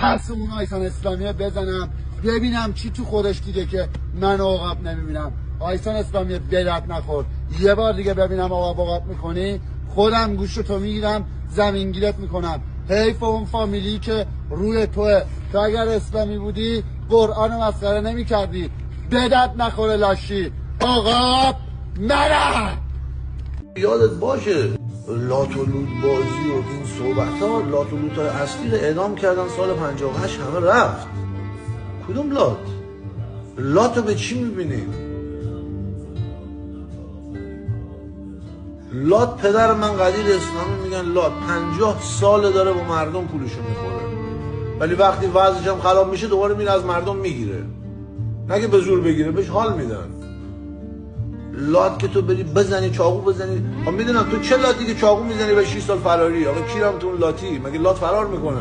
ترس اون آیسان اسلامیه بزنم ببینم چی تو خودش دیده که من عقاب نمیبینم. آیسان اسلامیه بدت نخور، یه بار دیگه ببینم عقاب میکنی خودم گوشتو میگیرم زمینگیرت میکنم. حیف اون فامیلی که روی توه. تو اگر اسلامی بودی قرآن مسخره نمیکردی. بدت نخوره لاشی. عقاب نره. یادت باشه لات و لوت بازی و این صحبت ها، لات و لوت های اصلی رو اعدام کردن سال 58 همه رفت. کدوم لات؟ لات رو به چی میبینی؟ لات پدر من قدیر اسلامی میگن لات 50 سال داره با مردم پولشو میخوره، ولی وقتی وضعش هم خراب میشه دوباره میره از مردم میگیره. نگه به زور بگیره، بهش حال میدن. لات که تو بری بزنی چاقو بزنی، میدونم تو چه لاتی که چاقو میزنی به 6 سال فراری. آقا کیرم تو اون لاتی؟ مگه لات فرار میکنه؟